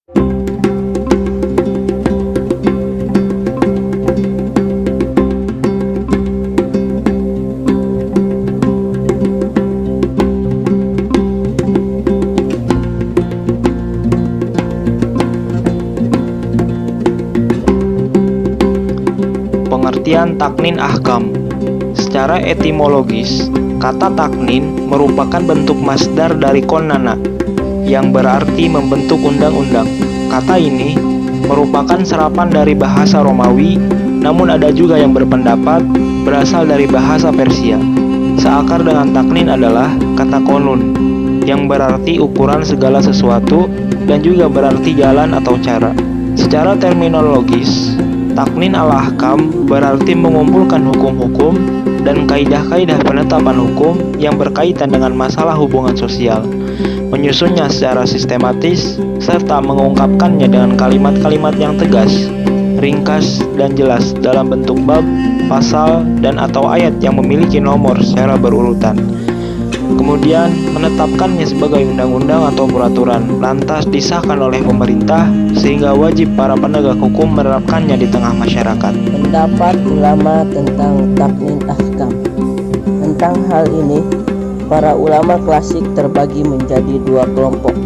Pengertian taknin ahkam. Secara etimologis, kata taknin merupakan bentuk masdar dari konana, yang berarti membentuk undang-undang. Kata ini merupakan serapan dari bahasa Romawi, namun ada juga yang berpendapat berasal dari bahasa Persia. Seakar dengan taknin adalah kata konun, yang berarti ukuran segala sesuatu dan juga berarti jalan atau cara. Secara terminologis, taknin al-ahkam berarti mengumpulkan hukum-hukum dan kaidah-kaidah penetapan hukum yang berkaitan dengan masalah hubungan sosial, menyusunnya secara sistematis, serta mengungkapkannya dengan kalimat-kalimat yang tegas, ringkas, dan jelas dalam bentuk bab, pasal, dan atau ayat yang memiliki nomor secara berurutan. Kemudian menetapkannya sebagai undang-undang atau peraturan, lantas disahkan oleh pemerintah sehingga wajib para penegak hukum menerapkannya di tengah masyarakat. Pendapat ulama tentang taknin ahkam. Tentang hal ini, para ulama klasik terbagi menjadi dua kelompok.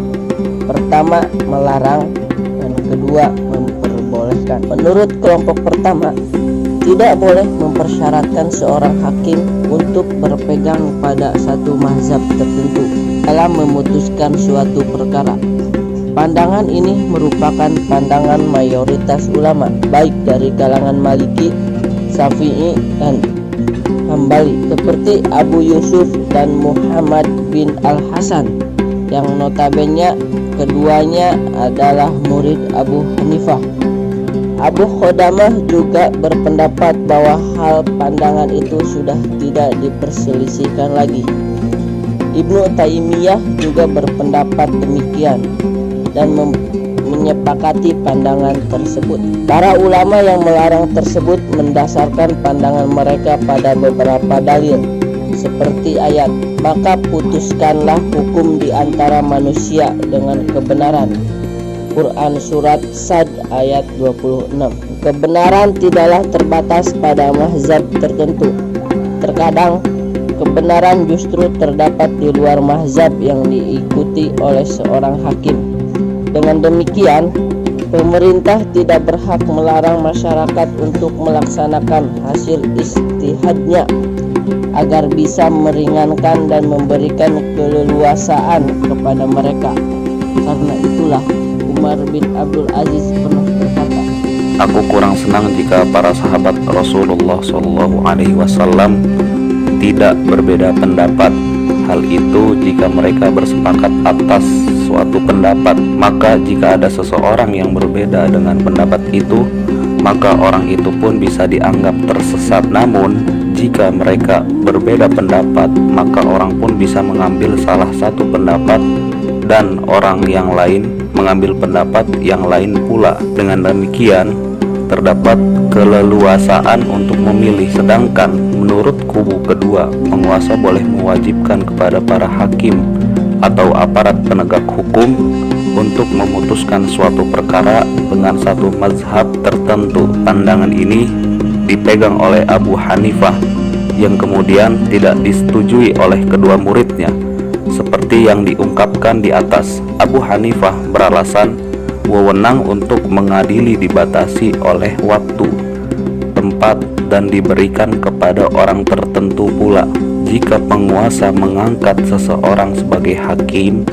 Pertama, melarang, dan kedua, memperbolehkan. Menurut kelompok pertama, tidak boleh mempersyaratkan seorang hakim untuk berpegang pada satu mazhab tertentu dalam memutuskan suatu perkara. Pandangan ini merupakan pandangan mayoritas ulama, baik dari kalangan Maliki, Syafi'i, dan Hambali, seperti Abu Yusuf dan Muhammad bin Al-Hasan, yang notabene keduanya adalah murid Abu Hanifah. Abu Qudamah juga berpendapat bahwa hal pandangan itu sudah tidak diperselisihkan lagi. Ibnu Taimiyah juga berpendapat demikian dan menyepakati pandangan tersebut. Para ulama yang melarang tersebut mendasarkan pandangan mereka pada beberapa dalil, seperti ayat, "Maka putuskanlah hukum di antara manusia dengan kebenaran." Quran Surat Sad ayat 26. Kebenaran tidaklah terbatas pada mazhab tertentu. Terkadang kebenaran justru terdapat di luar mazhab yang diikuti oleh seorang hakim. Dengan demikian, pemerintah tidak berhak melarang masyarakat untuk melaksanakan hasil ijtihadnya agar bisa meringankan dan memberikan keleluasaan kepada mereka. Karena itulah Umar bin Abdul Aziz pernah berkata, "Aku kurang senang jika para sahabat Rasulullah SAW tidak berbeda pendapat. Hal itu jika mereka bersepakat atas suatu pendapat. Maka jika ada seseorang yang berbeda dengan pendapat itu, maka orang itu pun bisa dianggap tersesat. Namun jika mereka berbeda pendapat, maka orang pun bisa mengambil salah satu pendapat dan orang yang lain mengambil pendapat yang lain pula. Dengan demikian terdapat keleluasaan untuk memilih. Sedangkan menurut kubu kedua, penguasa boleh mewajibkan kepada para hakim atau aparat penegak hukum untuk memutuskan suatu perkara dengan satu mazhab tertentu. Pandangan ini dipegang oleh Abu Hanifah yang kemudian tidak disetujui oleh kedua muridnya. Seperti yang diungkapkan di atas, Abu Hanifah beralasan wewenang untuk mengadili dibatasi oleh waktu, tempat, dan diberikan kepada orang tertentu pula. Jika penguasa mengangkat seseorang sebagai hakim,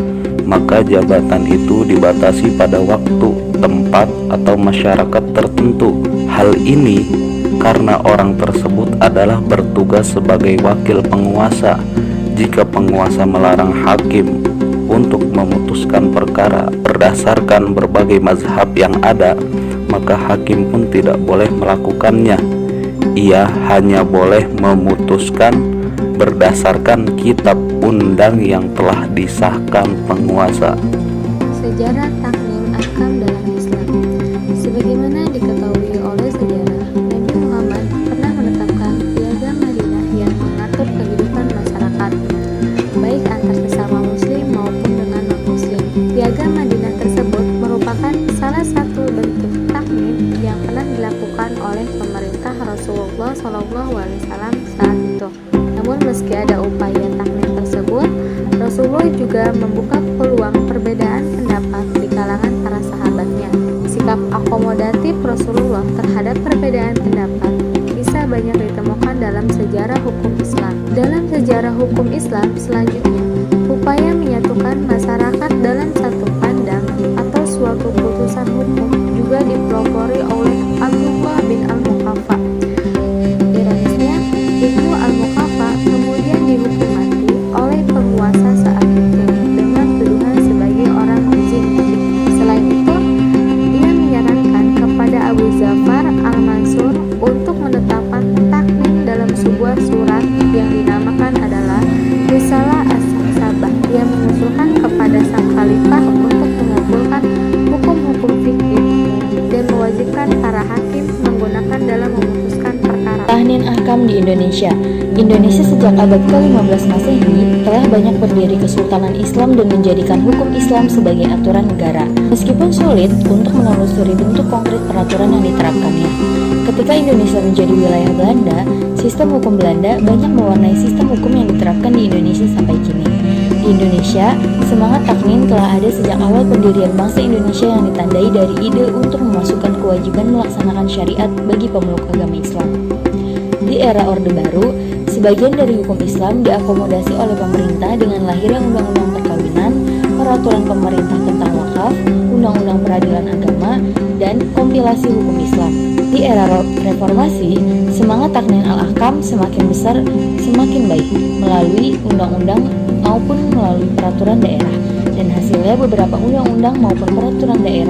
maka jabatan itu dibatasi pada waktu, tempat, atau masyarakat tertentu. Hal ini karena orang tersebut adalah bertugas sebagai wakil penguasa. Jika penguasa melarang hakim untuk memutuskan perkara berdasarkan berbagai mazhab yang ada, maka hakim pun tidak boleh melakukannya. Ia hanya boleh memutuskan berdasarkan kitab undang yang telah disahkan penguasa. Sejarah taknin ahkam dalam Islam. Sebagaimana diketahui oleh sejarah, Nabi Muhammad pernah menetapkan piagam Madinah yang mengatur kehidupan masyarakat, baik antar sesama muslim maupun dengan non-muslim. Piagam Madinah tersebut merupakan SAW saat itu. Namun meski ada upaya taknin tersebut, Rasulullah juga membuka peluang perbedaan pendapat di kalangan para sahabatnya. Sikap akomodatif Rasulullah terhadap perbedaan pendapat bisa banyak ditemukan dalam sejarah hukum Islam. Dalam sejarah hukum Islam selanjutnya, upaya menyatukan masyarakat dalam satu pandang atau suatu putusan hukum juga dipelopori oleh Abdullah bin Al-Muqaffa. Ironisnya, Ibnu Al-Muqaffa kemudian dihukum mati oleh penguasa saat itu dengan tuduhan sebagai orang zindik. Selain itu, dia menyarankan kepada Abu Zafar Al-Mansur untuk menetapkan taknin dalam sebuah surat yang dinamakan adalah Risalah As-Sabah yang mengusulkan kepada sang khalifah untuk mengumpulkan hukum-hukum fikih dan mewajibkan para hakim menggunakan dalam memutuskan perkara. Taknin ahkam di Indonesia. Indonesia sejak abad ke-15 Masehi telah banyak berdiri kesultanan Islam dan menjadikan hukum Islam sebagai aturan negara. Meskipun sulit untuk menelusuri bentuk konkret peraturan yang diterapkannya. Ketika Indonesia menjadi wilayah Belanda, sistem hukum Belanda banyak mewarnai sistem hukum yang diterapkan di Indonesia sampai kini. Di Indonesia, semangat taknin telah ada sejak awal pendirian bangsa Indonesia yang ditandai dari ide untuk memasukkan kewajiban melaksanakan syariat bagi pemeluk agama Islam. Di era Orde Baru, sebagian dari hukum Islam diakomodasi oleh pemerintah dengan lahirnya undang-undang perkawinan, peraturan pemerintah tentang wakaf, undang-undang peradilan agama, dan kompilasi hukum Islam. Di era reformasi, semangat taknin al-ahkam semakin besar, semakin baik melalui undang-undang maupun melalui peraturan daerah, dan hasilnya beberapa undang-undang maupun peraturan daerah